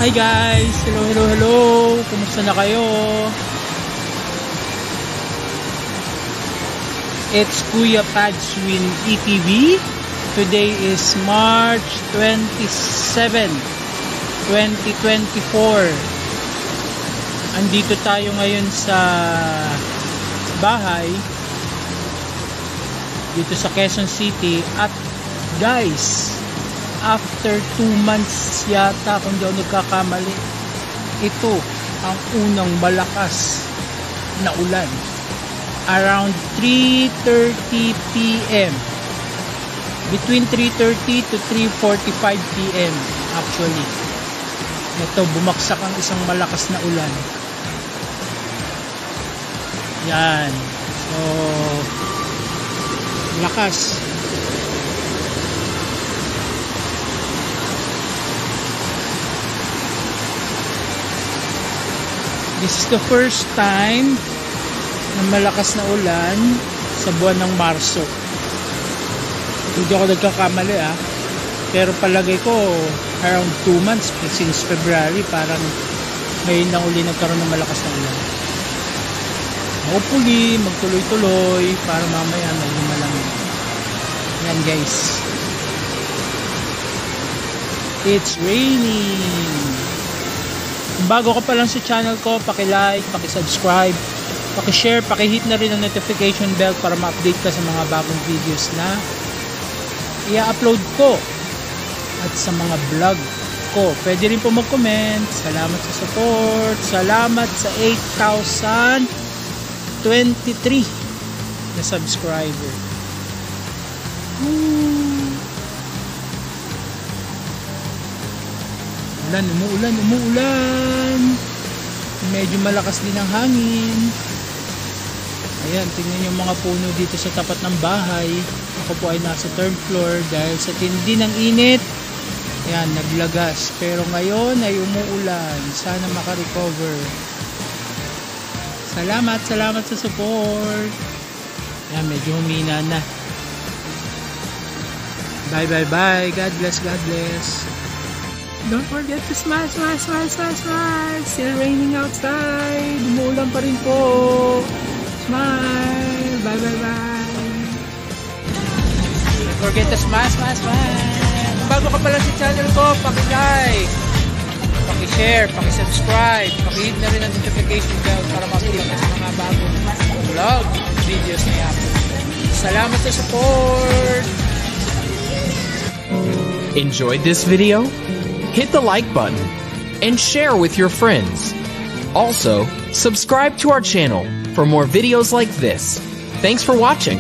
Hi guys! Hello! Kumusta na kayo? It's Kuya Padswin ETV. Today is March 27, 2024. Andito tayo ngayon sa bahay dito sa Quezon City. At guys, after 2 months yata kung di ako nagkakamali, ito ang unang malakas na ulan around 3:30 p.m. between 3:30 to 3:45 p.m. actually. Ito, bumaksak ang isang malakas na ulan. Yan, so lakas. This is the first time na malakas na ulan sa buwan ng Marso. Hindi ako nagkakamali pero palagay ko around 2 months since February, parang ngayon lang uli nagkaroon ng malakas na ulan. Hopefully magtuloy-tuloy para mamaya may lumalamig. Yan guys, it's raining. Kung bago ka pa lang sa channel ko, paki-like, paki-subscribe, paki-share, paki-hit na rin ang notification bell para ma-update ka sa mga bagong videos na i-upload ko at sa mga vlog ko. Pwede rin po mag-comment. Salamat sa support. Salamat sa 8,023 na subscriber. Umuulan. Medyo malakas din ang hangin. Ayan, tingnan yung mga puno dito sa tapat ng bahay. Ako po ay nasa 3rd floor dahil sa tindi ng init. Ayan, naglagas. Pero ngayon ay umuulan. Sana makarecover. Salamat sa support. Ayan, medyo humina na. Bye. God bless. Don't forget to smile. Still raining outside. Umuulan pa rin po. Smile. Bye. Don't forget to smile. Kung bago ka pala sa channel ko, paki-like, paki-share, paki-subscribe, paki-hit na rin ang notification bell para ma-update ka sa mga bagong vlog videos na yan. Salamat sa support. Enjoyed this video? Hit the like button and share with your friends. Also, subscribe to our channel for more videos like this. Thanks for watching.